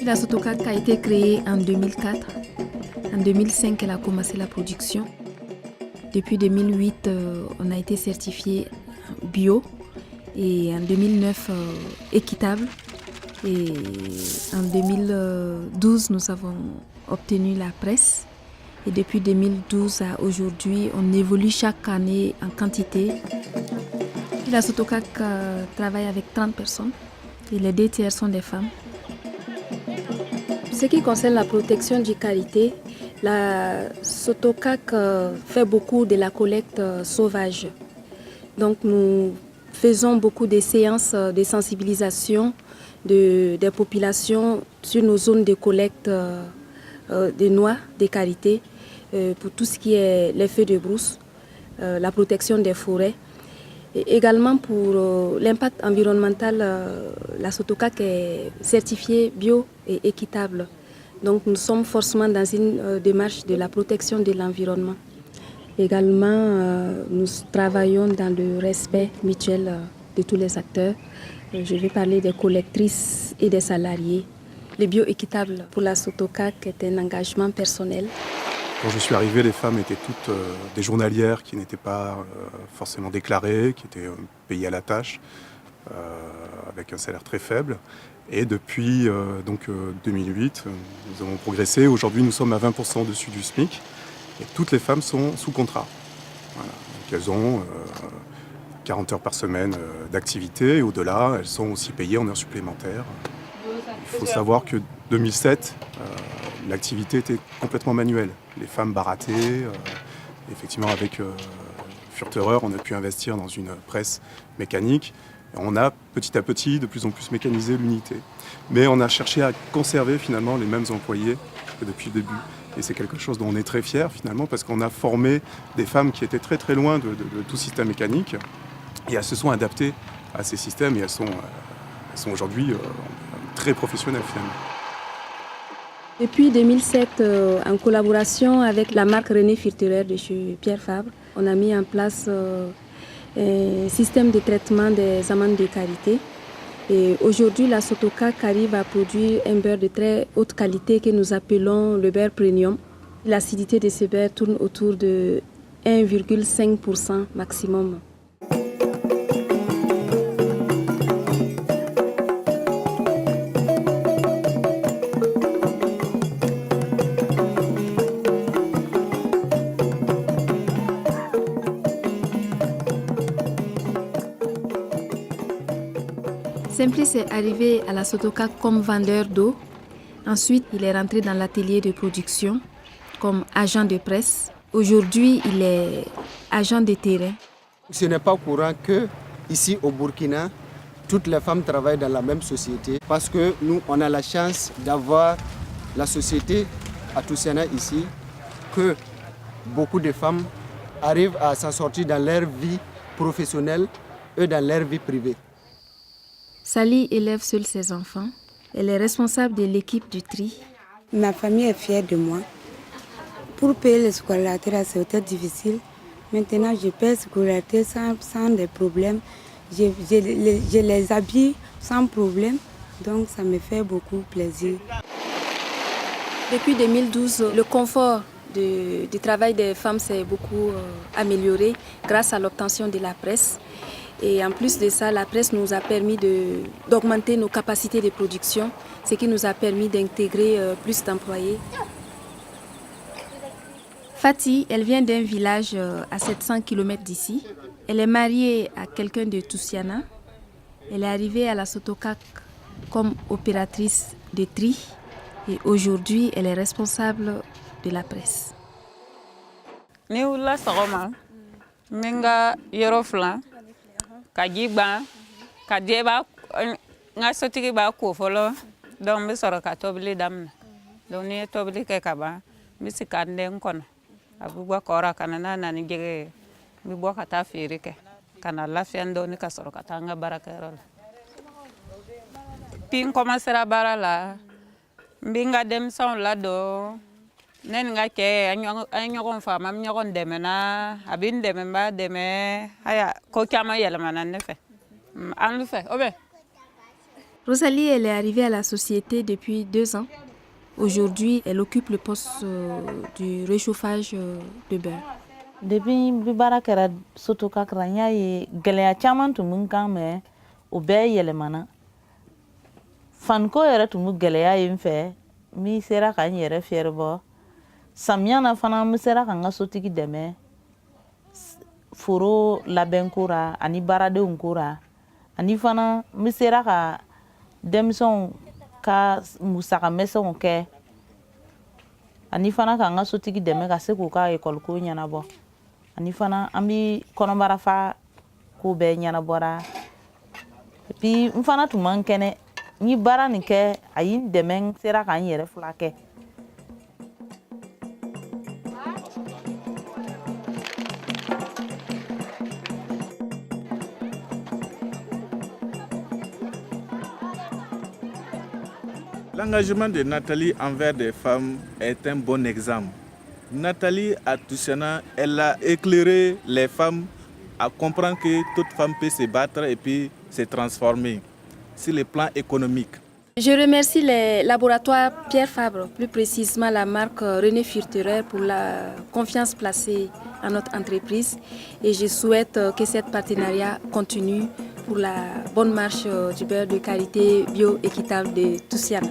La Sotocac a été créée en 2004. En 2005, elle a commencé la production. Depuis 2008, on a été certifié bio et en 2009, équitable. Et en 2012, nous avons obtenu la presse. Et depuis 2012 à aujourd'hui, on évolue chaque année en quantité. La Sotocac travaille avec 30 personnes et les 2 tiers sont des femmes. Ce qui concerne la protection du karité, la Sotocac fait beaucoup de la collecte sauvage. Donc nous faisons beaucoup de séances de sensibilisation des populations sur nos zones de collecte des noix, des karités, pour tout ce qui est les feux de brousse, la protection des forêts. Et également pour l'impact environnemental, la Sotocac est certifiée bio et équitable. Donc nous sommes forcément dans une démarche de la protection de l'environnement. Également, nous travaillons dans le respect mutuel de tous les acteurs. Je vais parler des collectrices et des salariés. Le bio équitable pour la Sotocac est un engagement personnel. Quand je suis arrivé, les femmes étaient toutes des journalières qui n'étaient pas forcément déclarées, qui étaient payées à la tâche, avec un salaire très faible. Et depuis 2008, nous avons progressé. Aujourd'hui, nous sommes à 20% au-dessus du SMIC. Et toutes les femmes sont sous contrat. Voilà. Donc elles ont 40 heures par semaine d'activité. Et au-delà, elles sont aussi payées en heures supplémentaires. Il faut savoir que 2007, l'activité était complètement manuelle. Les femmes barattaient. Effectivement, avec Furterer, on a pu investir dans une presse mécanique. Et on a petit à petit de plus en plus mécanisé l'unité. Mais on a cherché à conserver finalement les mêmes employés que depuis le début. Et c'est quelque chose dont on est très fiers finalement parce qu'on a formé des femmes qui étaient très très loin de tout système mécanique. Et elles se sont adaptées à ces systèmes et elles sont aujourd'hui très professionnelles finalement. Depuis 2007, en collaboration avec la marque René Furterer de chez Pierre Fabre, on a mis en place un système de traitement des amandes de karité. Et aujourd'hui, la Sotocac arrive à produire un beurre de très haute qualité que nous appelons le beurre premium. L'acidité de ce beurre tourne autour de 1,5% maximum. Simplice est arrivé à la Sotocac comme vendeur d'eau. Ensuite, il est rentré dans l'atelier de production comme agent de presse. Aujourd'hui, il est agent de terrain. Ce n'est pas courant que ici au Burkina, toutes les femmes travaillent dans la même société parce que nous, on a la chance d'avoir la société à Toussana ici, que beaucoup de femmes arrivent à s'en sortir dans leur vie professionnelle et dans leur vie privée. Sally élève seule ses enfants. Elle est responsable de l'équipe du tri. Ma famille est fière de moi. Pour payer les scolarité, c'était difficile. Maintenant, je paye les scolarité sans des problèmes. Je les habille sans problème. Donc, ça me fait beaucoup plaisir. Depuis 2012, le confort du travail des femmes s'est beaucoup amélioré grâce à l'obtention de la presse. Et en plus de ça, la presse nous a permis d'augmenter nos capacités de production, ce qui nous a permis d'intégrer plus d'employés. Fatih, elle vient d'un village à 700 km d'ici. Elle est mariée à quelqu'un de Toussiana. Elle est arrivée à la Sotocac comme opératrice de tri. Et aujourd'hui, elle est responsable de la presse. Ka jigba ka deba nga sotigi ba ko folo donc mi soro ka tobli damna donc ni tobli ke ka ba mi sikande kono abu ba kora kana na ni jege mi bo ka ta firi ke kana la fiando ni ka soro ka tanga barakero pin commencer a barala mbinga dem son la do nen nga ke anyogon fama nyogon demena abin dememba deme aya ko kama yelmana nefe an fe obe Rosalie, elle est arrivée à la société depuis 2 ans. Aujourd'hui, elle occupe le poste du réchauffage de beurre. Depuis bi baara kɛra Sotoka kɛra n y'a ye gɛlɛya caman tun bɛ n kan mɛ o bɛɛ yɛlɛmana faniko yɛrɛ tun bɛ gɛlɛya ye n fɛ n sera ka n yɛrɛ fiyɛri bɔ samiya na fana n sera ka n ka sotigi dɛmɛ foro labɛnko ra ani baaradenw ko ra ani fana n sera ka denmisɛnw ka musaka-misɛnw kɛ ani fana ka n ka sotigi dɛmɛ ka se k'u ka ekɔliko ɲɛnabɔ ani fana an bɛ kɔnɔbarafa ko bɛɛ ɲɛnabɔra puis n fana tun man kɛnɛ n ye baara nin kɛ a ye n dɛmɛ n sera ka n yɛrɛ furakɛ. L'engagement de Nathalie envers des femmes est un bon exemple. Nathalie Atussiana, elle a éclairé les femmes à comprendre que toute femme peut se battre et puis se transformer sur le plan économique. Je remercie les laboratoires Pierre Fabre, plus précisément la marque René Furterer pour la confiance placée à notre entreprise et je souhaite que ce partenariat continue pour la bonne marche du beurre de qualité bio équitable de Tussiana.